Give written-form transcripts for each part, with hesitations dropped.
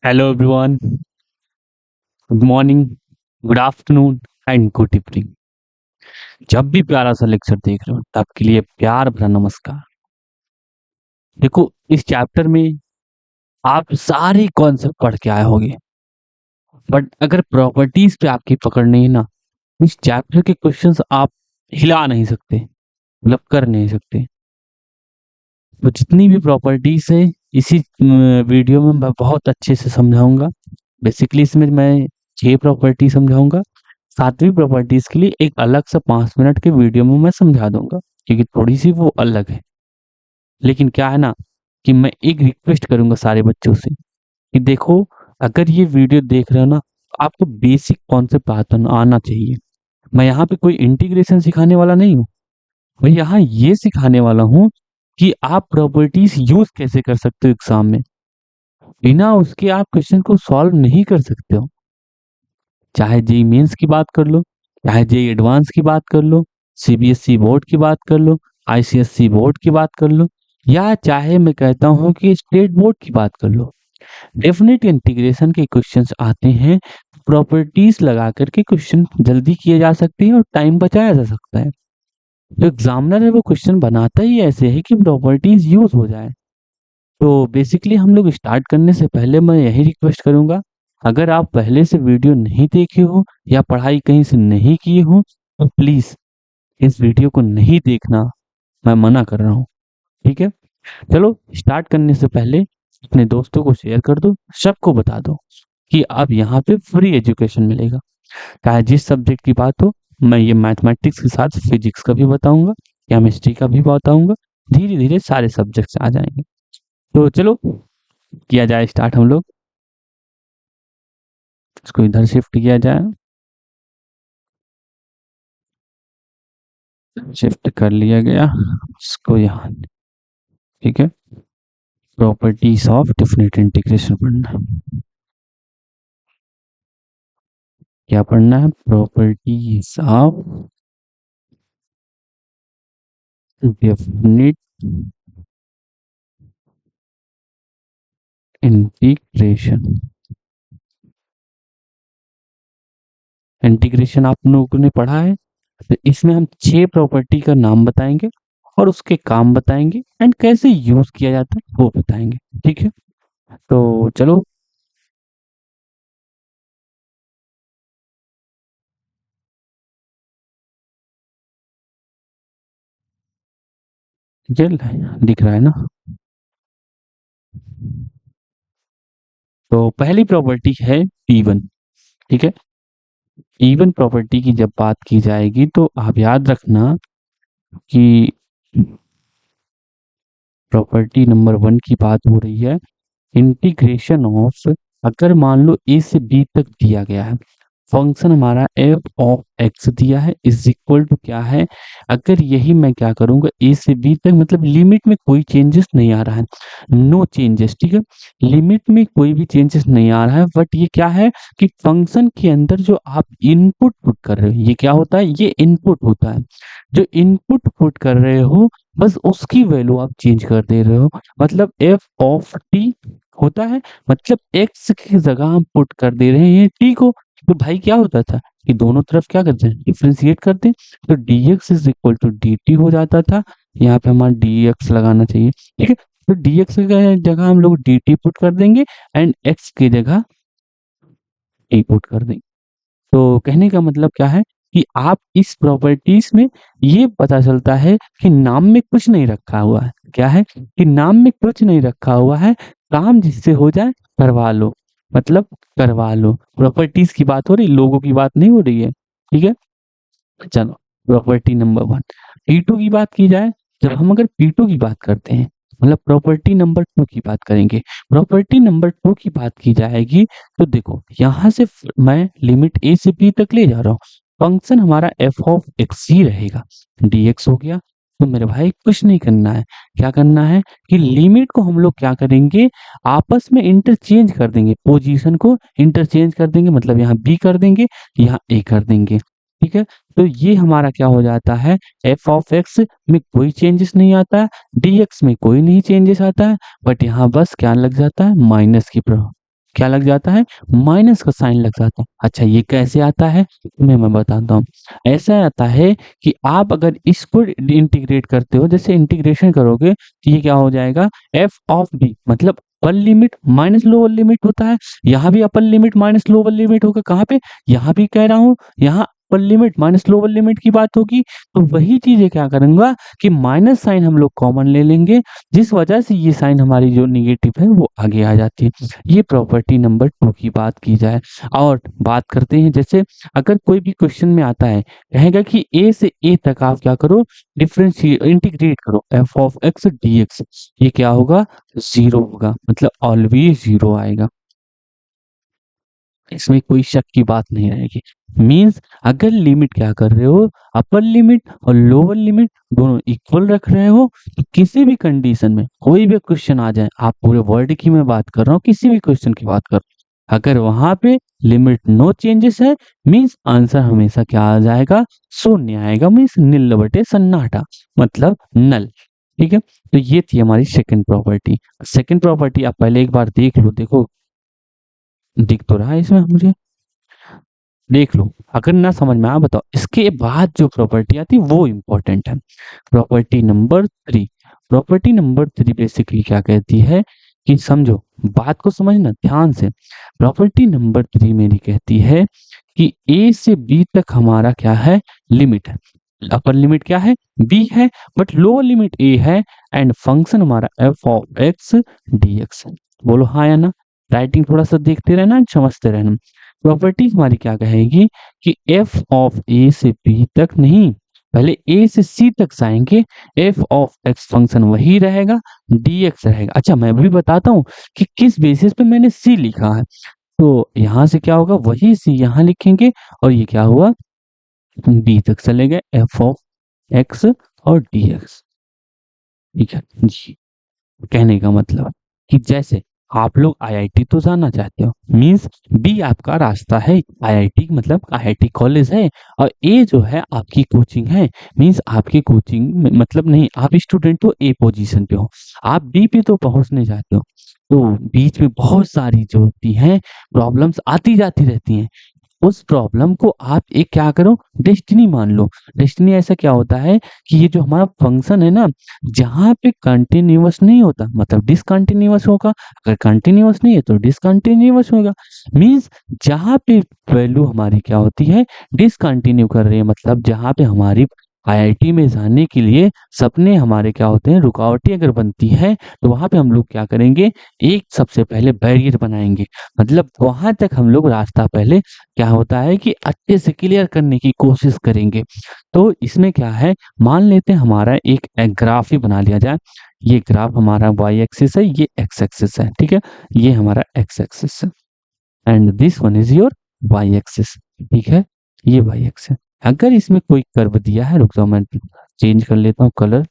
Hello everyone, good morning, good afternoon and good evening. जब भी प्यारा सा लेक्चर देख रहे हो तब आपके लिए प्यार भरा नमस्कार। देखो, इस चैप्टर में आप सारे कॉन्सेप्ट पढ़ के आए होंगे, बट अगर प्रॉपर्टीज पे आपकी पकड़ नहीं है ना, इस चैप्टर के क्वेश्चंस आप हिला नहीं सकते, मतलब कर नहीं सकते। तो जितनी भी प्रॉपर्टीज है इसी वीडियो में मैं बहुत अच्छे से समझाऊंगा। बेसिकली इसमें मैं 6 प्रॉपर्टी समझाऊंगा। 7वीं प्रॉपर्टीज के लिए एक अलग सा 5 मिनट के वीडियो में मैं समझा दूंगा, क्योंकि थोड़ी सी वो अलग है। लेकिन क्या है ना, कि मैं एक रिक्वेस्ट करूंगा सारे बच्चों से कि देखो, अगर ये वीडियो देख रहे हो ना, तो आपको बेसिक कॉन्सेप्ट आना चाहिए। मैं यहाँ पे कोई इंटीग्रेशन सिखाने वाला नहीं हूँ। मैं यहाँ ये सिखाने वाला हूँ कि आप प्रॉपर्टीज यूज कैसे कर सकते हो एग्जाम में। बिना उसके आप क्वेश्चन को सॉल्व नहीं कर सकते हो। चाहे जेई मेंस की बात कर लो, चाहे जेई एडवांस की बात कर लो, सीबीएसई बोर्ड की बात कर लो, आईसीएसई बोर्ड की बात कर लो, या चाहे मैं कहता हूँ कि स्टेट बोर्ड की बात कर लो। डेफिनेट इंटीग्रेशन के क्वेश्चंस आते हैं। प्रॉपर्टीज लगा करके क्वेश्चन जल्दी किए जा सकते हैं और टाइम बचाया जा सकता है। जो एग्जामिनर है वो क्वेश्चन बनाता ही ऐसे है कि प्रॉपर्टीज यूज हो जाए। तो बेसिकली हम लोग स्टार्ट करने से पहले मैं यही रिक्वेस्ट करूंगा, अगर आप पहले से वीडियो नहीं देखे हो या पढ़ाई कहीं से नहीं किए हो तो प्लीज इस वीडियो को नहीं देखना, मैं मना कर रहा हूँ। ठीक है, चलो स्टार्ट करने से पहले अपने दोस्तों को शेयर कर दो, सबको बता दो कि अब यहाँ पे फ्री एजुकेशन मिलेगा। चाहे जिस सब्जेक्ट की बात हो, मैं ये मैथमेटिक्स के साथ फिजिक्स का भी बताऊंगा, केमिस्ट्री का भी बताऊंगा। धीरे धीरे सारे सब्जेक्ट्स आ जाएंगे। तो चलो किया जाए स्टार्ट हम लोग। इसको इधर शिफ्ट किया जाए, शिफ्ट कर लिया गया इसको यहाँ। ठीक है, प्रॉपर्टीज ऑफ डेफिनेट इंटीग्रेशन पढ़ना है। क्या पढ़ना है? Properties of definite integration. Integration आप लोगों ने पढ़ा है, तो इसमें हम 6 प्रॉपर्टी का नाम बताएंगे और उसके काम बताएंगे एंड कैसे यूज किया जाता है वो बताएंगे। ठीक है, तो चलो। ये दिख रहा है ना? तो पहली प्रॉपर्टी है P1। ठीक है, इवन प्रॉपर्टी की जब बात की जाएगी तो आप याद रखना कि प्रॉपर्टी नंबर 1 की बात हो रही है। इंटीग्रेशन ऑफ, अगर मान लो ए से बी तक दिया गया है, फंक्शन हमारा एफ ऑफ एक्स दिया है, इज इक्वल टू क्या है, अगर यही मैं क्या करूंगा ए से बी तक, मतलब लिमिट में कोई चेंजेस नहीं आ रहा है, नो चेंजेस। ठीक है, लिमिट में कोई भी चेंजेस नहीं आ रहा है, बट ये क्या है कि फंक्शन के अंदर जो आप इनपुट पुट कर रहे हो, ये क्या होता है, ये इनपुट होता है। जो इनपुट पुट कर रहे हो बस उसकी वैल्यू आप चेंज कर दे रहे हो। मतलब एफ ऑफ टी होता है, मतलब एक्स की जगह हम पुट कर दे रहे हैं टी को। तो भाई क्या होता था कि दोनों तरफ क्या करते हैं, डिफ्रेंशिएट करते हैं, तो dx is equal to dt हो जाता था। यहाँ पे हमारा dx लगाना चाहिए। ठीक है, तो dx की जगह हम लोग dt पुट कर देंगे एंड x की जगह t पुट कर देंगे। तो कहने का मतलब क्या है कि आप इस प्रॉपर्टीज में ये पता चलता है कि नाम में कुछ नहीं रखा हुआ है। क्या है कि नाम में कुछ नहीं रखा हुआ है, काम जिससे हो जाए करवा लो, मतलब करवा लो। प्रॉपर्टीज की बात हो रही, लोगों की बात नहीं हो रही है। ठीक है, चलो प्रॉपर्टी नंबर 1। P2 की बात की जाए, जब हम अगर P2 की बात करते हैं, मतलब प्रॉपर्टी नंबर 2 की बात करेंगे, प्रॉपर्टी नंबर 2 की बात की जाएगी, तो देखो यहाँ से मैं लिमिट a से b तक ले जा रहा हूँ। फंक्शन हमारा f ऑफ x ही रहेगा, dx हो गया। तो मेरे भाई कुछ नहीं करना है, क्या करना है कि लिमिट को हम लोग क्या करेंगे, आपस में इंटरचेंज कर देंगे, पोजीशन को इंटरचेंज कर देंगे, मतलब यहाँ b कर देंगे, यहाँ a कर देंगे। ठीक है, तो ये हमारा क्या हो जाता है, एफ ऑफ एक्स में कोई चेंजेस नहीं आता है, डी एक्स में कोई नहीं चेंजेस आता है, बट यहाँ बस क्या लग जाता है, माइनस की प्रॉब्लम। क्या लग जाता है? माइनस का साइन लग जाता है। अच्छा ये कैसे आता है? मैं बताता हूँ। ऐसा आता है कि आप अगर इसको इंटीग्रेट करते हो, जैसे इंटीग्रेशन करोगे तो ये क्या हो जाएगा? एफ ऑफ बी मतलब upper limit minus lower limit होता है। यहाँ भी upper limit minus lower limit होगा। कहाँ पे? यहाँ भी कह रहा हूँ, यहाँ upper limit minus lower limit की बात होगी। तो वही चीज़ें क्या करूँगा कि माइनस साइन हम लोग कॉमन ले लेंगे, जिस वजह से ये साइन हमारी जो नेगेटिव है वो आगे आ जाती है। ये प्रॉपर्टी नंबर 2 की बात की जाए। और बात करते हैं, जैसे अगर कोई भी क्वेश्चन में आता है, कहेगा कि a से a तक आप क्या करो? डिफरेंशिएट इंटीग्रेट करो f ऑफ x dx। ये क्या होगा? 0 होगा, मतलब ऑलवेज 0 आएगा। इसमें कोई शक की बात नहीं रहेगी। मीन्स अगर लिमिट क्या कर रहे हो, अपर लिमिट और लोअर लिमिट दोनों इक्वल रख रहे हो, तो किसी भी कंडीशन में कोई भी क्वेश्चन आ जाए, आप पूरे वर्ल्ड की मैं बात कर रहा हूँ, किसी भी क्वेश्चन की बात कर रहा हूँ, अगर वहां पे लिमिट नो चेंजेस है, मीन्स आंसर हमेशा क्या आ जाएगा? शून्य आएगा। मीन्स नील बटे सन्नाटा, मतलब नल। ठीक है, तो ये थी हमारी सेकंड प्रॉपर्टी। सेकंड प्रॉपर्टी आप पहले एक बार देख लो। देखो दिख तो रहा है इसमें, मुझे देख लो, अगर ना समझ में आया बताओ। इसके बाद जो प्रॉपर्टी आती है वो इंपॉर्टेंट है। Property number 3। Property number 3 basically क्या कहती है कि समझो, बात को समझना ध्यान से। प्रॉपर्टी नंबर 3 मेरी कहती है कि ए से बी तक हमारा क्या है? लिमिट है। अपर लिमिट क्या है? बी है, बट लोअर लिमिट ए है, एंड फंक्शन हमारा F of x D x है। बोलो हाँ या ना? राइटिंग थोड़ा सा देखते रहना, समझते रहना। प्रॉपर्टी हमारी क्या कहेगी कि एफ ऑफ ए से बी तक नहीं, पहले ए से सी तक जाएंगे, एफ ऑफ एक्स फंक्शन वही रहेगा, dx रहेगा। अच्छा मैं भी बताता हूँ कि किस बेसिस पे मैंने सी लिखा है। तो यहाँ से क्या होगा? वही सी यहाँ लिखेंगे, और ये क्या हुआ? बी तक चले गए, एफ ऑफ एक्स और dx। ठीक है जी। कहने का मतलब कि जैसे आप लोग आईआईटी तो जाना चाहते हो, मींस बी आपका रास्ता है, आईआईटी मतलब आईआईटी कॉलेज है, और ए जो है आपकी कोचिंग है। मींस आपकी कोचिंग मतलब नहीं, आप स्टूडेंट हो, ए पोजीशन पे हो, आप बी पे तो पहुंचने जाते हो। तो बीच में बहुत सारी जो होती हैं प्रॉब्लम्स आती जाती रहती हैं। उस प्रॉब्लम को आप एक क्या करो? डेस्टिनी मान लो। डेस्टिनी ऐसा क्या होता है कि ये जो हमारा फंक्शन है ना, जहाँ पे कंटिन्यूअस नहीं होता मतलब डिसकंटिन्यूअस होगा, अगर कंटिन्यूअस नहीं है तो डिसकंटिन्यूअस होगा। मींस जहाँ पे वैल्यू हमारी क्या होती है? डिसकंटिन्यू कर रही है, मतलब जहाँ पे हमारी आईआईटी में जाने के लिए सपने हमारे क्या होते हैं? रुकावटें अगर बनती है, तो वहां पे हम लोग क्या करेंगे? एक सबसे पहले बैरियर बनाएंगे, मतलब वहां तक हम लोग रास्ता पहले क्या होता है कि अच्छे से क्लियर करने की कोशिश करेंगे। तो इसमें क्या है, मान लेते हैं हमारा एक ग्राफ ही बना लिया जाए। ये ग्राफ हमारा वाई एक्सिस है, ये एक्स एक्सिस है। ठीक है, ये हमारा एक्स एक्सिस है, and this one is your Y axis. ठीक है, ये वाई एक्स है। अगर इसमें कोई कर्व दिया है, रुक जाओ मैं चेंज कर लेता हूँ कलर।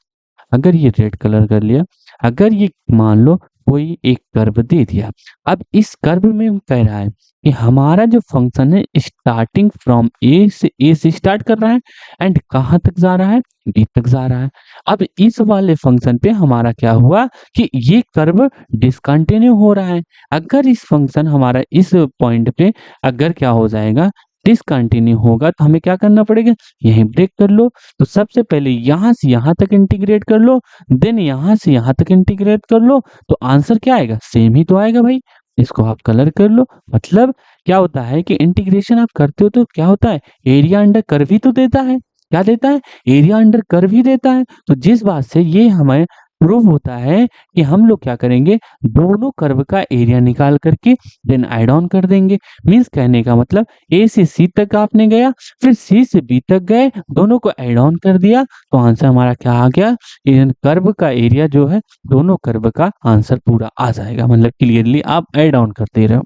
अगर ये रेड कलर कर लिया, अगर ये मान लो कोई एक कर्व दे दिया, अब इस कर्व में वो कह रहा है कि हमारा जो फंक्शन है स्टार्टिंग फ्रॉम ए से स्टार्ट कर रहा है, एंड कहाँ तक जा रहा है? बी तक जा रहा है। अब इस वाले फंक्शन पे हमारा क्या हुआ कि ये कर्व डिसकंटिन्यू हो रहा है। अगर इस फंक्शन हमारा इस पॉइंट पे अगर क्या हो जाएगा? डिसकंटिन्यू होगा, तो हमें क्या करना पड़ेगा? यहीं ब्रेक कर लो। तो सबसे पहले यहाँ से यहाँ तक इंटीग्रेट कर लो, देन यहाँ से यहाँ तक इंटीग्रेट कर लो, तो आंसर क्या आएगा? सेम ही तो आएगा भाई। इसको आप कलर कर लो। मतलब क्या होता है कि इंटीग्रेशन आप करते हो तो क्या होता है? एरिया अंडर कर्व ही तो देता है। क्या देता है? एरिया अंडर कर्व ही देता है। तो जिस बात से ये हमें प्रूव होता है कि हम लोग क्या करेंगे? दोनों कर्व का एरिया निकाल करके देन ऐड ऑन कर देंगे। मीन्स कहने का मतलब ए से सी तक आपने गया, फिर सी से बी तक गए, दोनों को ऐड ऑन कर दिया, तो आंसर हमारा क्या आ गया? इन कर्व का एरिया जो है, दोनों कर्व का आंसर पूरा आ जाएगा। मतलब क्लियरली आप ऐड ऑन करते रहो।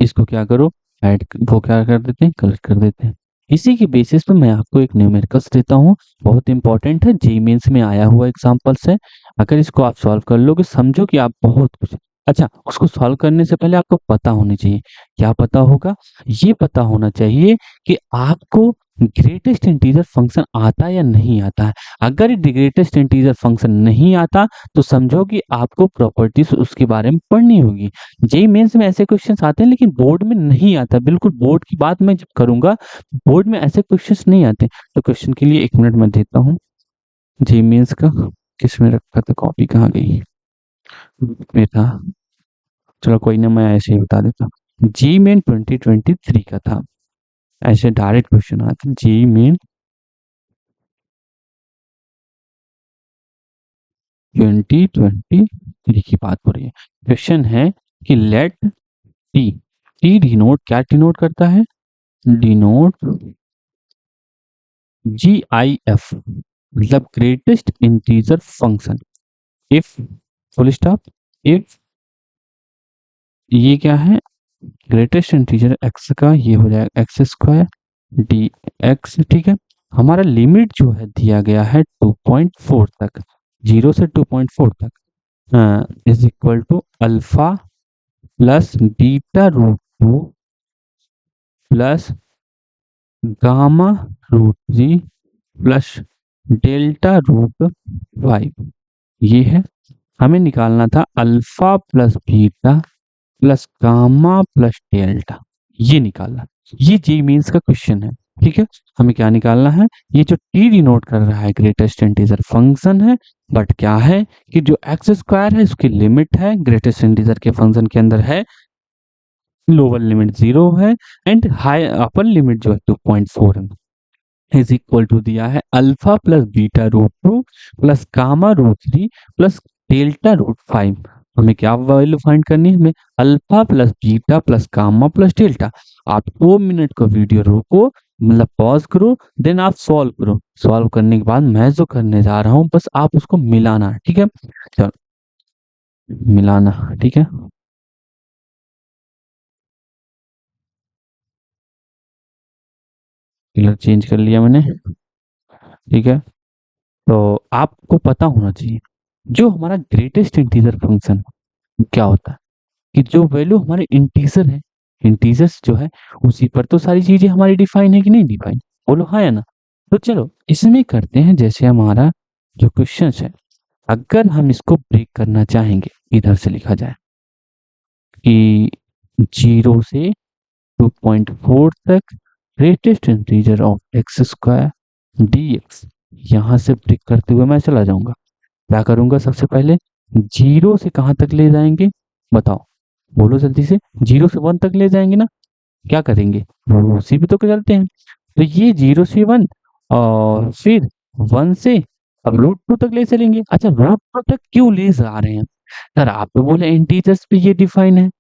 इसको क्या करो? ऐड वो क्या कर देते हैं? कलर कर देते हैं। इसी के बेसिस पे मैं आपको एक न्यूमेरिकल्स देता हूँ, बहुत इंपॉर्टेंट है, जेईई मेंस में आया हुआ एग्जांपल्स है। अगर इसको आप सॉल्व कर लोगे, समझो कि आप बहुत कुछ। अच्छा, उसको सॉल्व करने से पहले आपको पता होनी चाहिए। क्या पता होगा? ये पता होना चाहिए कि आपको ग्रेटेस्ट इंटीजर फंक्शन आता या नहीं आता है। अगर ग्रेटेस्ट इंटीजर फंक्शन नहीं आता तो समझो कि आपको प्रॉपर्टीज उसके बारे में पढ़नी होगी। जेईई मेंस में ऐसे क्वेश्चंस आते हैं लेकिन बोर्ड में नहीं आता। बिल्कुल बोर्ड की बात मैं जब करूंगा, बोर्ड में ऐसे क्वेश्चंस नहीं आते। तो क्वेश्चन के लिए 1 मिनट मैं देता हूँ। जेईई मेंस का किस में रखा था, कॉपी कहाँ गई, में था। चलो कोई ना, मैं ऐसे ही बता देता हूँ। जेईई मेन 2023 का था। ऐसे डायरेक्ट क्वेश्चन आते हैं। जेईई मेन 2023 की बात हो रही है। क्वेश्चन है कि लेट टी, टी डिनोट क्या डिनोट करता है, डिनोट GIF मतलब greatest integer function. If full stop, if ये क्या है, ग्रेटेस्ट इंटीजर एक्स का, ये हो जाएगा एक्स स्क्वायर डी एक्स। ठीक है, हमारा लिमिट जो है दिया गया है 2.4 तक, 0 से 2.4 तक, is equal to alpha plus beta root 2 plus gamma root 3 plus delta root 5। ये है, हमें निकालना था alpha plus beta plus gamma plus delta, ये निकालना। ये जेईई मेंस का क्वेश्चन है। ठीक है, हमें क्या निकालना है, ये जो टी डिनोट कर रहा है ग्रेटेस्ट इंटीजर फंक्शन है, बट क्या है कि जो एक्स स्क्वायर है उसकी लिमिट है ग्रेटेस्ट इंटीजर के फंक्शन के अंदर है, लोअर लिमिट 0 है एंड हाई अपर लिमिट जो है 2.4 है। इज इक्वल टू दिया है alpha plus beta root 2 plus gamma root 3 plus delta root 5। हमें क्या वैल्यू फाइंड करनी है, हमें alpha plus beta plus gamma plus delta. आप 2 मिनट को वीडियो रोको, मतलब पॉज करो, देन आप सॉल्व करो। सॉल्व करने के बाद मैं जो करने जा रहा हूँ बस आप उसको मिलाना है। ठीक है, चलो मिलाना। ठीक है, कलर चेंज कर लिया मैंने। ठीक है, तो आपको पता होना चाहिए जो हमारा ग्रेटेस्ट इंटीजर फंक्शन क्या होता है, कि जो वैल्यू हमारे इंटीजर है, इंटीजर्स जो है उसी पर तो सारी चीजें हमारी डिफाइन है कि नहीं डिफाइन, बोलो हाँ या ना। तो चलो इसमें करते हैं, जैसे हमारा जो क्वेश्चन है, अगर हम इसको ब्रेक करना चाहेंगे, इधर से लिखा जाए कि 0 से 2.4 तक greatest integer of x square D x. यहां से ब्रेक करते हुए मैं चला जाऊंगा। क्या करूंगा, सबसे पहले 0 से कहां तक ले जाएंगे, बताओ, बोलो जल्दी से। 0 से 1 तक ले जाएंगे ना, क्या करेंगे, वो उसी पे तो चलते हैं। तो ये 0 से 1 और फिर 1 से अब रूट 2 तक ले चलेंगे। अच्छा, रूट 2 तक क्यों ले जा रहे हैं सर, आप तो बोले इंटीजर्स पे ये डिफाइन है।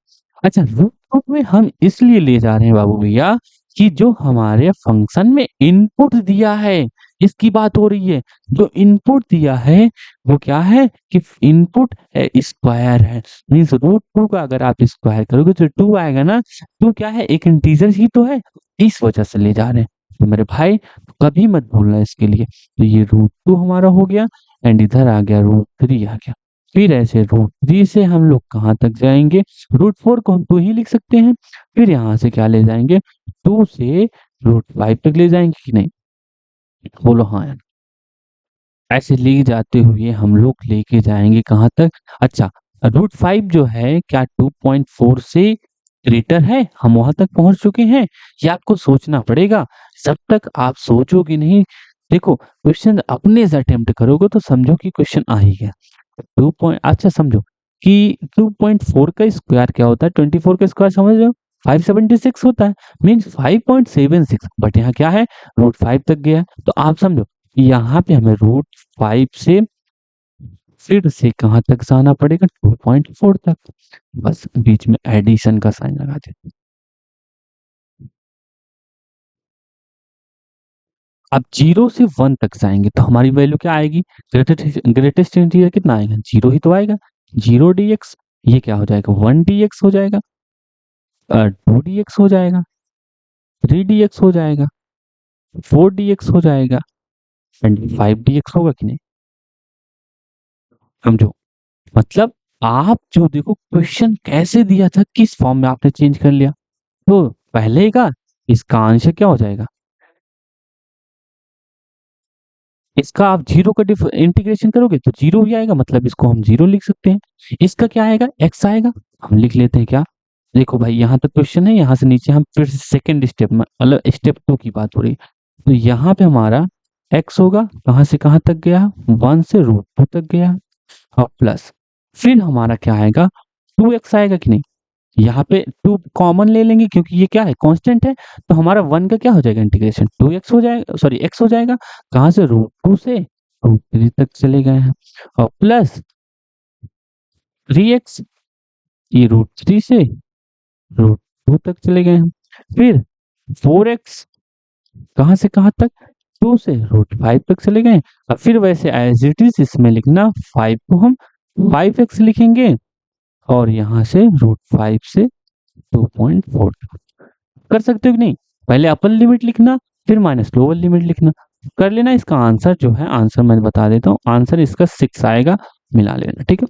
अच्छा, रूट टू में हम इसलिए ले जा रहे हैं बाबू भैया कि जो हमारे फंक्शन में इनपुट दिया है, इसकी बात हो रही है। जो इनपुट दिया है वो क्या है कि इनपुट स्क्वायर है, मीन्स रूट 2 का अगर आप स्क्वायर करोगे तो 2 आएगा ना। 2 क्या है, एक इंटीजर ही तो है, इस वजह से ले जा रहे हैं। तो मेरे भाई कभी मत भूलना इसके लिए। तो ये रूट 2 हमारा हो गया एंड इधर आ गया रूट 3 आ गया। फिर ऐसे रूट 3 से हम लोग कहाँ तक जाएंगे, रूट 4 को हम 2 ही लिख सकते हैं। फिर यहाँ से क्या ले जाएंगे, 2 से रूट 5 तक ले जाएंगे कि नहीं, बोलो हाँ यार। ऐसे ले जाते हुए हम लोग लेके जाएंगे कहाँ तक, अच्छा रूट 5 जो है क्या 2.4 से ग्रेटर है, हम वहां तक पहुंच चुके हैं, ये आपको सोचना पड़ेगा। जब तक आप सोचोगे नहीं, देखो क्वेश्चन अपने से अटेम्प्ट करोगे तो समझो कि क्वेश्चन आ ही गया। 2 पॉइंट, अच्छा समझो कि 2.4 का स्क्वायर क्या होता है, 24 का स्क्वायर समझ रहे हो, 576 होता है, मीन्स 5.76। बट यहाँ क्या है, रूट 5 तक गया है। तो आप समझो यहाँ पे हमें रूट 5 से फिर से कहाँ तक जाना पड़ेगा, 2.4 तक। बस बीच में एडिशन का साइन लगा देते। अब 0 से 1 तक जाएंगे तो हमारी वैल्यू क्या आएगी, ग्रेटेस्ट इंटीजर कितना आएगा, 0 ही तो आएगा। 0 dx, ये क्या हो जाएगा, 1 dx हो जाएगा, 2 dx हो जाएगा, 3 dx हो जाएगा, 4 dx हो जाएगा एंड 5 dx होगा कि नहीं, समझो। मतलब आप जो देखो क्वेश्चन कैसे दिया था, किस फॉर्म में आपने चेंज कर लिया। तो पहले का इसका आंसर क्या हो जाएगा, इसका आप जीरो का इंटीग्रेशन करोगे तो जीरो ही आएगा, मतलब इसको हम जीरो लिख सकते हैं। इसका क्या आएगा, एक्स आएगा। हम लिख लेते हैं क्या, देखो भाई यहाँ तक क्वेश्चन है, यहाँ से नीचे हम फिर सेकेंड स्टेप में, मतलब स्टेप 2 की बात हो रही है। तो यहाँ पे हमारा एक्स होगा, कहाँ से कहाँ तक गया, 1 से √2 तक गया, और प्लस फिर हमारा क्या आएगा, 2x आएगा कि नहीं। यहाँ पे 2 कॉमन ले लेंगे क्योंकि ये क्या है, कांस्टेंट है। तो हमारा 1 का क्या हो जाएगा, इंटीग्रेशन 2x हो जाएगा, सॉरी x हो जाएगा। कहाँ से, √2 से √3 तक चले गए हैं, और प्लस 3x, ये √3 से √2 तक चले गए हैं। फिर 4x, कहाँ से कहाँ तक, 2 से √5 तक चले गए। अब फिर वैसे एज इट इज इसमें लिखना, 5 को हम 5x लिखेंगे, और यहाँ से √5 से 2.4 कर सकते हो कि नहीं। पहले अपर लिमिट लिखना, फिर माइनस लोअर लिमिट लिखना, कर लेना। इसका आंसर जो है, आंसर मैं बता देता हूँ, आंसर इसका 6 आएगा, मिला लेना, ठीक है।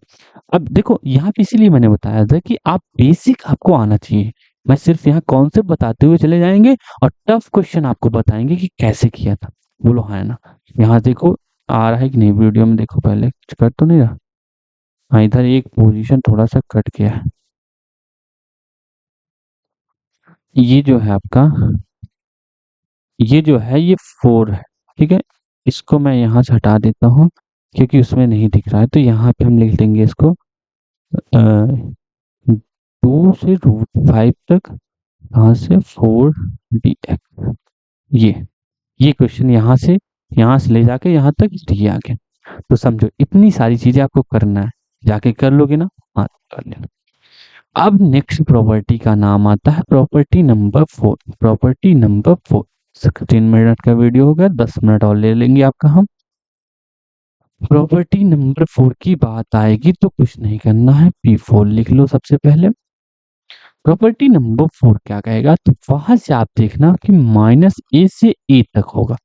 अब देखो यहाँ पे इसीलिए मैंने बताया था कि आप बेसिक आपको आना चाहिए। मैं सिर्फ यहाँ कॉन्सेप्ट बताते हुए चले जाएंगे और टफ क्वेश्चन आपको बताएंगे कि कैसे किया था। बोलो हाँ ना। यहाँ देखो आ रहा है कि नहीं वीडियो में, देखो पहले कुछ कर तो नहीं रहा। हाँ, इधर एक पोजीशन थोड़ा सा कट गया है। ये जो है आपका, ये जो है ये 4 है, ठीक है। इसको मैं यहाँ से हटा देता हूँ क्योंकि उसमें नहीं दिख रहा है। तो यहाँ पे हम लिख देंगे इसको 2 से √5 तक, यहाँ से 4dx। ये क्वेश्चन यहाँ से ले जाके यहाँ तक दिए आगे। तो समझो इतनी सारी चीजें आपको करना है, जाके कर लोगे ना, हाँ कर लेना। अब नेक्स्ट प्रॉपर्टी का नाम आता है property number 4। Property number 4 16 minute का वीडियो होगा, 10 मिनट और ले लेंगे आपका हम। प्रॉपर्टी नंबर 4 की बात आएगी तो कुछ नहीं करना है, P4 लिख लो सबसे पहले। प्रॉपर्टी नंबर 4 क्या कहेगा, तो वहां से आप देखना कि -a से a तक होगा,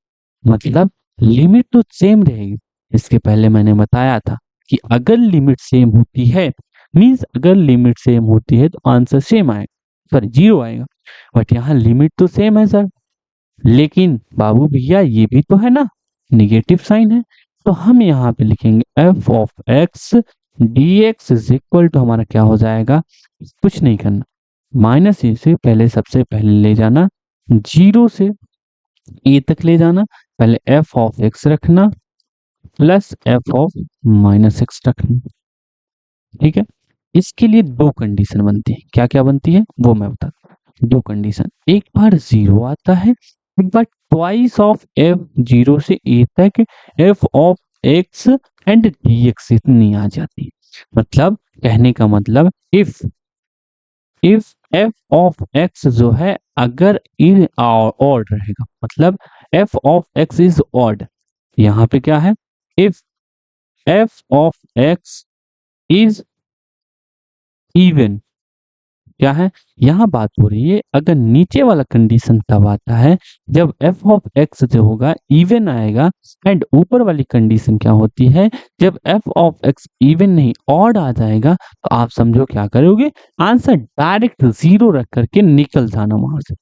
मतलब लिमिट तो सेम रहेगी। इसके पहले मैंने बताया था कि अगर लिमिट सेम होती है, मींस अगर लिमिट सेम होती है तो आंसर सेम आएगा, सॉरी जीरो आएगा। बट यहाँ लिमिट तो सेम है सर, लेकिन बाबू भैया ये भी तो है ना, निगेटिव साइन है। तो हम यहाँ पे लिखेंगे f(x) dx = हमारा क्या हो जाएगा, कुछ नहीं करना, -a से पहले सबसे पहले ले जाना, 0 से a तक ले जाना, पहले f(x) रखना प्लस f(-x) रखना, ठीक है। इसके लिए दो कंडीशन बनती है, क्या क्या बनती है वो मैं बता, दो कंडीशन, एक बार 0 आता है, एक बार ट्वाइस ऑफ f 0 से a तक f(x) एंड dx इतनी आ जाती है। मतलब कहने का मतलब इफ f(x) जो है अगर इन ऑड रहेगा, मतलब f(x) इज ऑड, यहाँ पे क्या है, इफ f(x) इज इवन, क्या है, यहाँ बात हो रही है अगर नीचे वाला कंडीशन तब आता है जब f(x) जो होगा इवन आएगा, एंड ऊपर वाली कंडीशन क्या होती है, जब f(x) इवन नहीं ऑड आ जाएगा, तो आप समझो क्या करोगे, आंसर डायरेक्ट 0 रख करके निकल जाना वहां से।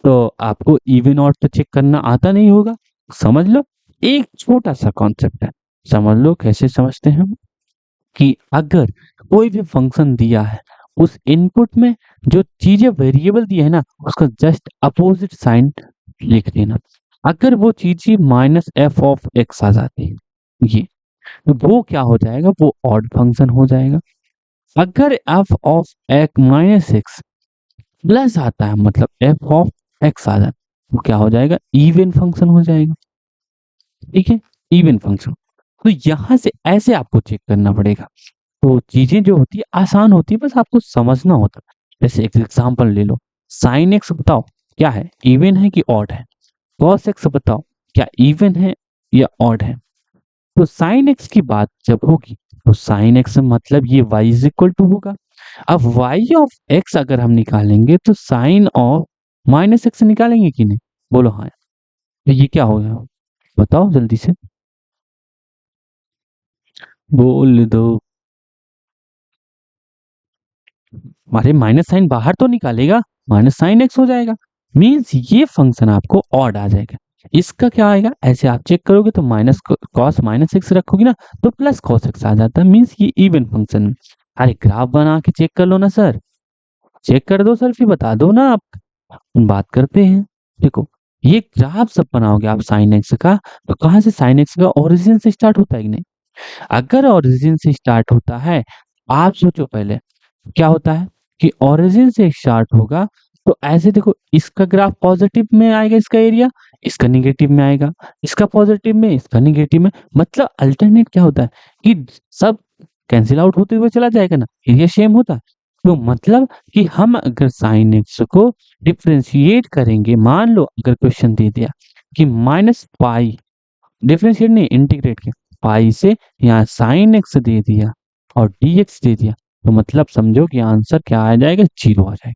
तो आपको इवन ऑड तो चेक करना आता नहीं होगा, समझ लो। एक छोटा सा कॉन्सेप्ट है, समझ लो कैसे समझते हैं हम, कि अगर कोई भी फंक्शन दिया है, उस इनपुट में जो चीजें वेरिएबल दी है ना, उसका जस्ट अपोजिट साइन लिख देना। अगर वो चीज -f(x) आ जाती है, ये तो वो क्या हो जाएगा, वो ऑड फंक्शन हो जाएगा। अगर f(x) प्लस आता है, मतलब f(x) आ जाता है, वो क्या हो जाएगा, इवन फंक्शन हो जाएगा, ठीक है, इवन फंक्शन। तो यहां से ऐसे आपको चेक करना पड़ेगा। तो चीजें जो होती है आसान होती है, बस आपको समझना होता है। जैसे एक एग्जांपल ले लो, साइन एक्स बताओ क्या है, इवन है कि ऑड है। कॉस एक्स बताओ क्या इवन है या ऑड है। तो साइन एक्स की बात जब होगी तो साइन एक्स मतलब ये y इज इक्वल टू होगा। अब y ऑफ x अगर हम निकालेंगे तो साइन ऑफ -x निकालेंगे कि नहीं, बोलो हाँ। तो ये क्या होगा, बताओ जल्दी से, बोल दो। अरे माइनस साइन बाहर तो निकालेगा, माइनस साइन एक्स हो जाएगा, मीन्स ये फंक्शन आपको ऑड आ जाएगा। इसका क्या आएगा, ऐसे आप चेक करोगे तो माइनस कॉस माइनस एक्स रखोगे ना तो प्लस कॉस एक्स आ जाता है, मीन्स ये इवन फंक्शन है। अरे ग्राफ बना के चेक कर लो ना सर, चेक कर दो सर, फिर बता दो ना आप। बात करते हैं। देखो, ये ग्राफ सब बनाओगे आप साइन एक्स का, तो कहाँ से साइन एक्स का ओरिजिन से स्टार्ट होता है कि नहीं? अगर ओरिजिन से स्टार्ट होता है, आप सोचो पहले क्या होता है कि ओरिजिन से स्टार्ट होगा, तो ऐसे देखो इसका ग्राफ पॉजिटिव में आएगा, इसका एरिया इसका निगेटिव में आएगा, इसका पॉजिटिव में इसका निगेटिव में, मतलब अल्टरनेट क्या होता है कि सब कैंसिल आउट होते हुए चला जाएगा ना, एरिया सेम होता है। तो मतलब कि हम अगर साइन एक्स को डिफ्रेंशिएट करेंगे, मान लो अगर क्वेश्चन दे दिया कि माइनस पाई, डिफरेंशिएट नहीं इंटीग्रेट किया, पाई से यहाँ साइन एक्स दे दिया और dx दे दिया, तो मतलब समझो कि आंसर क्या आ जाएगा, जीरो आ जाएगा।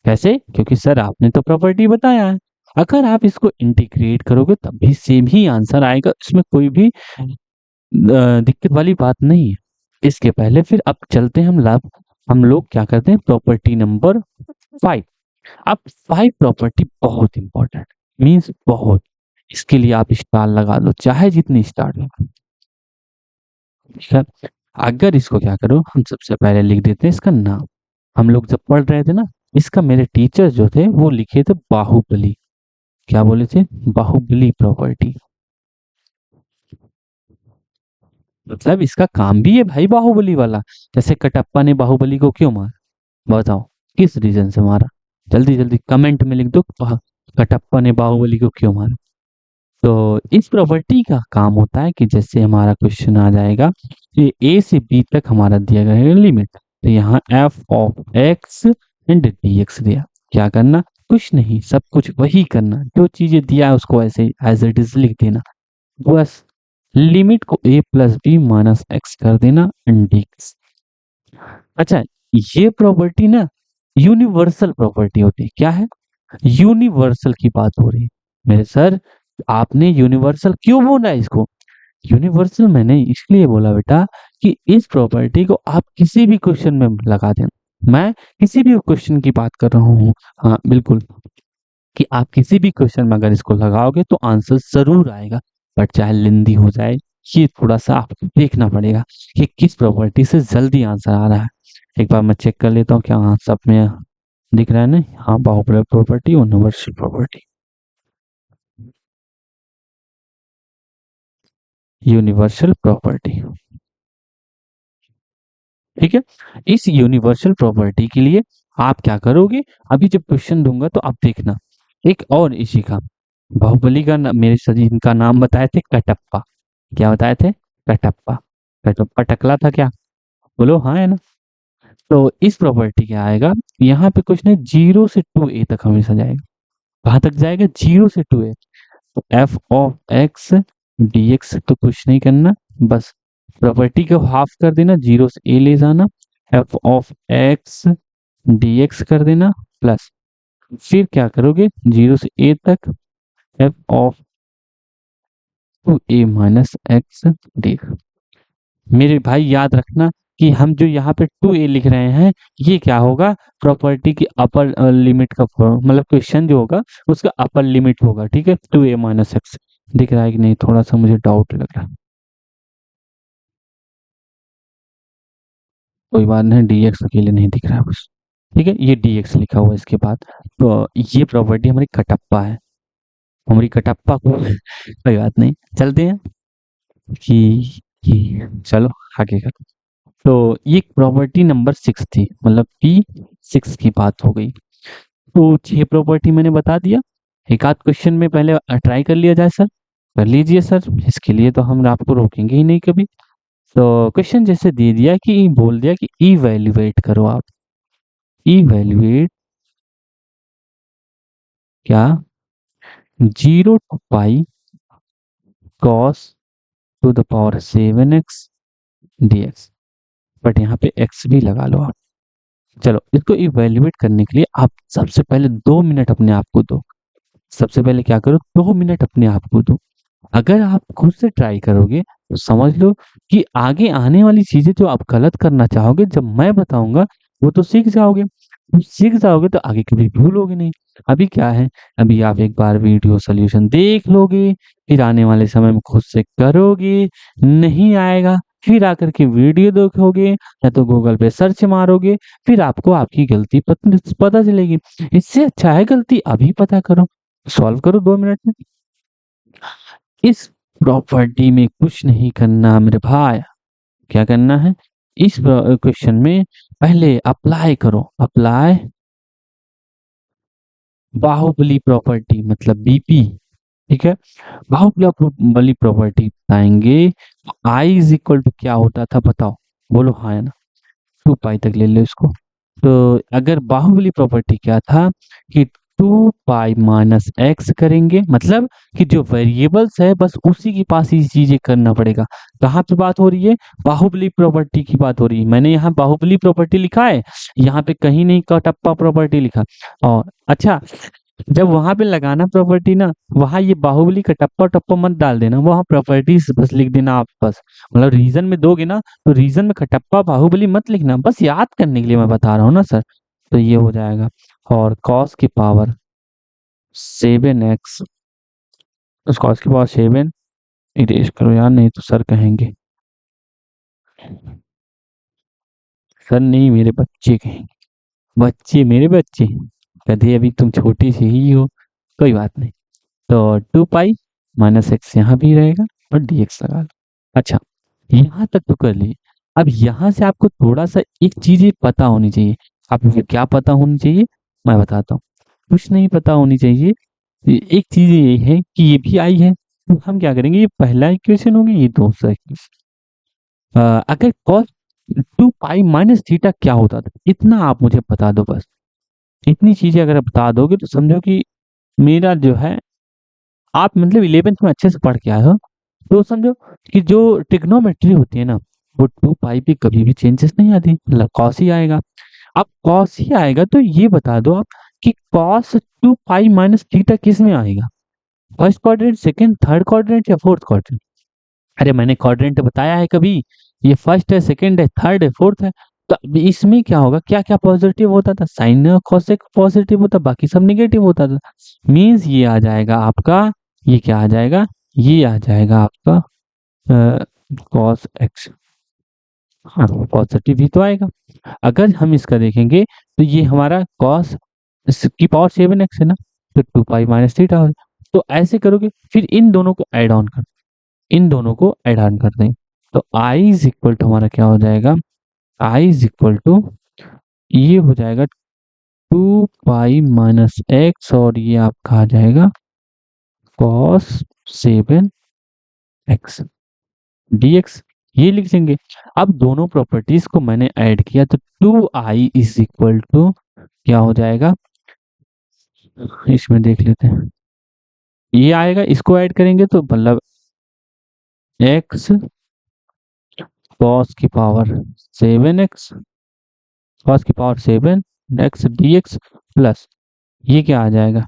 कैसे? क्योंकि सर आपने तो प्रॉपर्टी बताया है, अगर आप इसको इंटीग्रेट करोगे तब भी सेम ही आंसर आएगा, इसमें कोई भी दिक्कत वाली बात नहीं है। इसके पहले फिर अब चलते हैं हम लोग क्या करते हैं, प्रॉपर्टी नंबर 5। अब 5 प्रॉपर्टी बहुत इंपॉर्टेंट, मीन्स बहुत, इसके लिए आप स्टार लगा लो, चाहे जितनी स्टार लगा। ठीक है, अगर इसको क्या करो, हम सबसे पहले लिख देते हैं इसका नाम। हम लोग जब पढ़ रहे थे ना, इसका मेरे टीचर जो थे वो लिखे थे बाहुबली। क्या बोले थे? बाहुबली प्रॉपर्टी। मतलब इसका काम भी है भाई बाहुबली वाला। जैसे कटप्पा ने बाहुबली को क्यों मारा, बताओ किस रीजन से मारा? जल्दी जल्दी कमेंट में लिख दो, कटप्पा ने बाहुबली को क्यों मारा। तो इस प्रॉपर्टी का काम होता है कि जैसे हमारा क्वेश्चन आ जाएगा कि ए से बी तक हमारा दिया गया है लिमिट, तो यहाँ F of x and D x दिया, क्या करना, कुछ नहीं, सब कुछ वही करना, जो चीजें दिया है उसको ऐसे एज इट इज लिख देना, बस लिमिट को ए प्लस बी माइनस एक्स कर देना एंड डी एक्स। अच्छा, ये प्रॉपर्टी ना यूनिवर्सल प्रॉपर्टी होती है। क्या है? यूनिवर्सल की बात हो रही है मेरे सर। आपने यूनिवर्सल क्यों बोला इसको? यूनिवर्सल मैंने इसलिए बोला बेटा कि इस प्रॉपर्टी को आप किसी भी क्वेश्चन में लगा देना। मैं किसी भी क्वेश्चन की बात कर रहा हूँ, हाँ बिल्कुल, कि आप किसी भी क्वेश्चन में अगर इसको लगाओगे तो आंसर जरूर आएगा, बट चाहे लेंदी हो जाए, ये थोड़ा सा आपको देखना पड़ेगा कि किस प्रॉपर्टी से जल्दी आंसर आ रहा है। एक बार मैं चेक कर लेता हूँ क्या हाँ सब में दिख रहा है ना, हाँ बाहुबली प्रॉपर्टी और यूनिवर्सल प्रॉपर्टी, यूनिवर्सल प्रॉपर्टी। ठीक है, इस यूनिवर्सल प्रॉपर्टी के लिए आप क्या करोगे, अभी जब क्वेश्चन दूंगा तो आप देखना। एक और इसी का बाहुबली का मेरे सर इनका नाम बताए थे कटप्पा। क्या बताए थे? कटप्पा। कटप्पा टकला था क्या? बोलो हाँ है ना। तो इस प्रॉपर्टी क्या आएगा, यहाँ पे कुछ नहीं, 0 से 2a तक हमेशा जाएगा। कहाँ तक जाएगा? 0 से 2a। तो F of x D x तो कुछ नहीं करना, बस प्रॉपर्टी को हाफ कर देना, 0 से a ले जाना, F of x D x कर देना, प्लस फिर क्या करोगे, 0 से a तक F of 2a minus x D. मेरे भाई याद रखना कि हम जो यहाँ पे 2a लिख रहे हैं, ये क्या होगा, प्रॉपर्टी की अपर लिमिट का मतलब क्वेश्चन जो होगा उसका अपर लिमिट होगा। ठीक है, 2a माइनस एक्स दिख रहा है कि नहीं, थोड़ा सा मुझे डाउट लग रहा है। कोई बात नहीं, dx अकेले नहीं दिख रहा है बस। ठीक है, ये dx लिखा हुआ है इसके बाद। तो ये प्रॉपर्टी हमारी कटप्पा है, हमारी कटप्पा को कोई बात नहीं, चलते हैं कि चलो आगे का। तो ये प्रॉपर्टी नंबर 6 थी, मतलब P6 की बात हो गई। तो 6 प्रॉपर्टी मैंने बता दिया। एक आध क्वेश्चन में पहले ट्राई कर लिया जाए सर, कर लीजिए सर, इसके लिए तो हम आपको रोकेंगे ही नहीं कभी। तो क्वेश्चन जैसे दे दिया कि बोल दिया कि इवैल्यूएट करो आप, इवैल्यूएट क्या, 0 to pi cos to the power 7x dx, but यहाँ पे x भी लगा लो आप। चलो इसको इवैल्यूएट करने के लिए आप सबसे पहले 2 मिनट अपने आप को दो। सबसे पहले क्या करो, 2 मिनट अपने आप को दो। अगर आप खुद से ट्राई करोगे तो समझ लो कि आगे आने वाली चीजें जो आप गलत करना चाहोगे, जब मैं बताऊंगा वो तो सीख जाओगे। तुम सीख जाओगे तो आगे कभी भूलोगे नहीं। अभी क्या है, अभी आप एक बार वीडियो सॉल्यूशन देख लोगे, फिर आने वाले समय में खुद से करोगे, नहीं आएगा फिर आकर के वीडियो देखोगे या तो गूगल पे सर्च मारोगे, फिर आपको आपकी गलती पता चलेगी। इससे अच्छा है गलती अभी पता करो, सॉल्व करो 2 मिनट में। इस प्रॉपर्टी में कुछ नहीं करना मेरे भाई। क्या करना है, इस क्वेश्चन में पहले अप्लाई करो, अप्लाई बाहुबली प्रॉपर्टी मतलब बीपी। ठीक है, बाहुबली प्रॉपर्टी बताएंगे। आई इज इक्वल टू क्या होता था बताओ, बोलो हाँ या ना। 2 पाई तक ले लो इसको। तो अगर बाहुबली प्रॉपर्टी क्या था कि 2 पाई माइनस एक्स करेंगे, मतलब कि जो वेरिएबल्स है बस उसी के पास ही चीजें करना पड़ेगा। कहाँ पे बात हो रही है, बाहुबली प्रॉपर्टी की बात हो रही है। मैंने यहाँ बाहुबली प्रॉपर्टी लिखा है, यहाँ पे कहीं नहीं कटप्पा प्रॉपर्टी लिखा। और अच्छा, जब वहां पे लगाना प्रॉपर्टी ना, वहां ये बाहुबली का टप्पा टप्पा मत डाल देना, वहां प्रॉपर्टीज बस लिख देना आप बस। मतलब रीजन में दोगे ना, तो रीजन में खटप्पा बाहुबली मत लिखना, बस याद करने के लिए मैं बता रहा हूँ ना सर। तो ये हो जाएगा, और कॉस की पावर 7x, उस कॉस की पावर 7 इरेज करो यार, नहीं तो सर कहेंगे, सर नहीं मेरे बच्चे कहेंगे, बच्चे मेरे बच्चे कदे, अभी तुम छोटी सी ही हो, कोई बात नहीं। तो 2 पाई माइनस एक्स यहाँ भी रहेगा और dx लगा लो। अच्छा, यहाँ तक तो कर लिए। अब यहाँ से आपको थोड़ा सा एक चीज ये पता होनी चाहिए। आपको क्या पता होनी चाहिए, मैं बताता हूँ। कुछ नहीं पता होनी चाहिए, एक चीज ये है कि ये भी आई है, तो हम क्या करेंगे, ये पहला इक्वेशन होगी, ये दूसरा इक्वेशन। अगर cos 2 पाई माइनस थीटा क्या होता था, इतना आप मुझे बता दो बस। इतनी चीजें अगर आप बता दोगे तो समझो कि मेरा जो है, आप मतलब 11th में अच्छे से पढ़ के आए हो, तो समझो कि जो ट्रिग्नोमेट्री होती है ना, वो 2 पाई पे कभी भी चेंजेस नहीं आती, मतलब कॉस ही आएगा। अब कॉस ही आएगा तो ये बता दो आप कि कॉस 2 पाई माइनस थीटा किस में आएगा, first quadrant, second, third quadrant या फोर्थ क्वाड्रेंट। अरे मैंने क्वाड्रेंट बताया है कभी, ये फर्स्ट है, सेकंड है, थर्ड है, फोर्थ है। तो अब इसमें क्या होगा, क्या क्या पॉजिटिव होता था, साइन कोसेक पॉजिटिव होता, बाकी सब निगेटिव होता था। मीन्स ये आ जाएगा आपका, ये क्या आ जाएगा, ये आ जाएगा आपका कॉस एक्स। हाँ, पॉजिटिव ही तो आएगा। अगर हम इसका देखेंगे तो ये हमारा कॉस की पावर 7x है ना, तो 2 पाई माइनस थीटा हो। तो ऐसे करोगे, फिर इन दोनों को ऐड ऑन कर, इन दोनों को ऐड ऑन कर दें, तो आई इज इक्वल टू हमारा क्या हो जाएगा, आई इज इक्वल टू ये हो जाएगा 2 पाई माइनस एक्स, और ये आपका आ जाएगा कॉस 7x dx, ये लिख देंगे। अब दोनों प्रॉपर्टीज को मैंने ऐड किया तो 2i इज इक्वल टू क्या हो जाएगा, इसमें देख लेते हैं, ये आएगा, इसको ऐड करेंगे तो मतलब x कॉस की पावर 7x, कॉस की पावर 7x dx प्लस ये क्या आ जाएगा,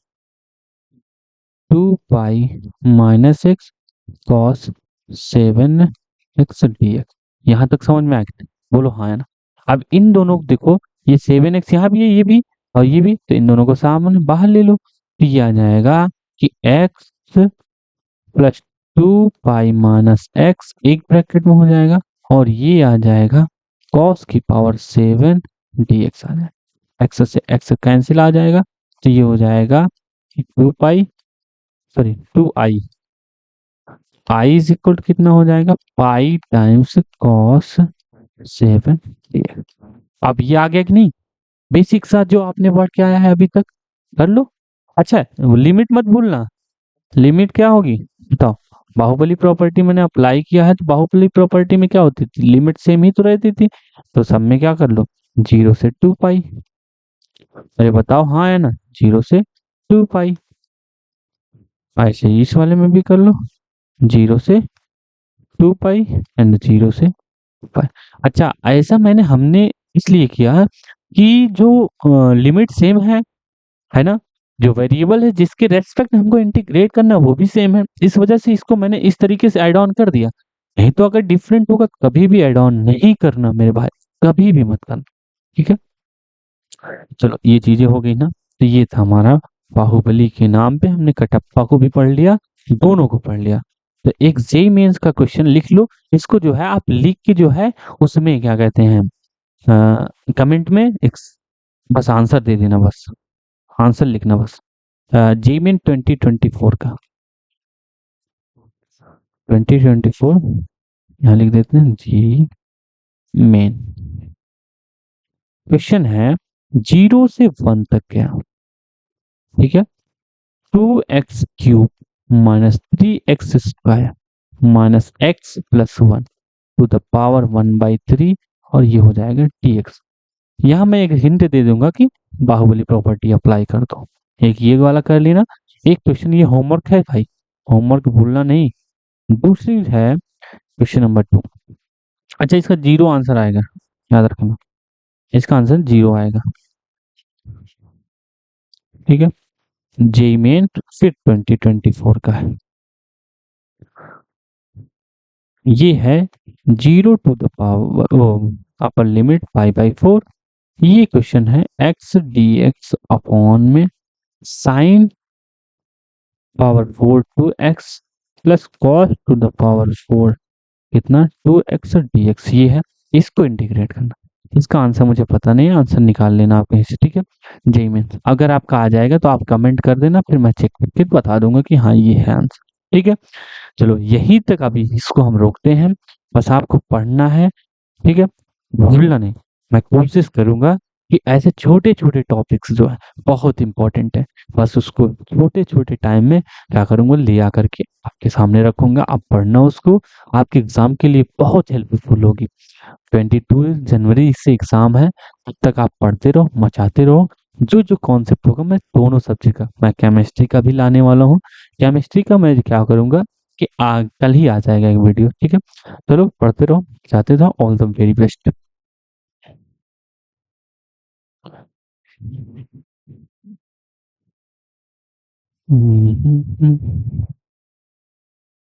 2 pi minus x cos 7x dx। यहाँ तक समझ में आ गया, बोलो हाँ है ना। अब इन दोनों को देखो, ये 7x यहाँ भी है, ये भी और ये भी, तो इन दोनों को सामने बाहर ले लो, तो ये आ जाएगा कि x plus 2 pi minus x एक ब्रैकेट में हो जाएगा, और ये आ जाएगा कॉस की पावर 7 dx आ जाएगा। एक्स से एक्स कैंसिल आ जाएगा, तो ये हो जाएगा कि 2 पाई, sorry 2i, I is equal to कितना हो जाएगा, पाई टाइम्स कॉस 7 dx। अब ये आ गया कि नहीं, बेसिक सा जो आपने पढ़ के आया है अभी तक, कर लो। अच्छा, लिमिट मत भूलना, लिमिट क्या होगी बताओ। बाहुबली प्रॉपर्टी मैंने अप्लाई किया है, तो बाहुबली प्रॉपर्टी में क्या होती थी, लिमिट सेम ही तो रहती थी। तो सब में क्या कर लो, 0 से 2 पाई। अरे बताओ हाँ है ना, 0 से 2 पाई। ऐसे ही इस वाले में भी कर लो, 0 से 2 पाई एंड 0 से 2 पाई। अच्छा, ऐसा हमने इसलिए किया कि जो लिमिट सेम है ना, जो वेरिएबल है जिसके रेस्पेक्ट हमको इंटीग्रेट करना है वो भी सेम है, इस वजह से इसको मैंने इस तरीके से ऐड ऑन कर दिया। नहीं तो अगर डिफरेंट होगा कभी भी ऐड ऑन नहीं करना मेरे भाई, कभी भी मत करना। ठीक है, चलो ये चीजें हो गई ना, तो ये था हमारा बाहुबली के नाम पे, हमने कटप्पा को भी पढ़ लिया, दोनों को पढ़ लिया। तो एक जेई मेंस का क्वेश्चन लिख लो, इसको जो है आप लिख के जो है उसमें क्या कहते हैं, कमेंट में एक बस आंसर दे देना, बस आंसर लिखना बस। जेई मेन 2024 का, 2024 यहाँ लिख देते हैं जी मेन। क्वेश्चन है 0 से 1 तक क्या, ठीक है, 2x³ minus 3x² minus x+1 to the power 1/3, और ये हो जाएगा dx। यहाँ मैं एक हिंट दे दूंगा कि बाहुबली प्रॉपर्टी अप्लाई कर दो। एक ये वाला कर लेना, एक क्वेश्चन ये होमवर्क है भाई, होमवर्क भूलना नहीं। दूसरी है क्वेश्चन नंबर 2। अच्छा, इसका 0 आंसर आएगा, याद रखना, इसका आंसर 0 आएगा, ठीक है। जेई मेन फिर 2024 का है, ये है 0 to the power upper limit 5/4। ये क्वेश्चन है x dx अपॉन में sine power 4 2x plus cos to the power 4, कितना 2x dx, ये है। इसको इंटीग्रेट करना, इसका आंसर मुझे पता नहीं है, आंसर निकाल लेना आप कहीं से, ठीक है। जेई में अगर आपका आ जाएगा तो आप कमेंट कर देना, फिर मैं चेक करके बता दूंगा कि हाँ ये है आंसर, ठीक है। चलो यहीं तक अभी इसको हम रोकते हैं, बस आपको पढ़ना है, ठीक है, भूलना नहीं। मैं कोशिश करूंगा कि ऐसे छोटे छोटे टॉपिक्स जो है बहुत इंपॉर्टेंट है, बस उसको छोटे छोटे टाइम में क्या करूंगा, ले आकर के आपके सामने रखूंगा, आप पढ़ना उसको, आपके एग्जाम के लिए बहुत हेल्पफुल होगी। 22 जनवरी से एग्जाम है, तब तक आप पढ़ते रहो, मचाते रहो। जो जो कॉन्सेप्ट होगा मैं दोनों सब्जेक्ट का, मैं केमिस्ट्री का भी लाने वाला हूँ। केमिस्ट्री का मैं क्या करूंगा कि कल ही आ जाएगा एक वीडियो, ठीक है। चलो पढ़ते रहो, जाते रहो, ऑल द वेरी बेस्ट।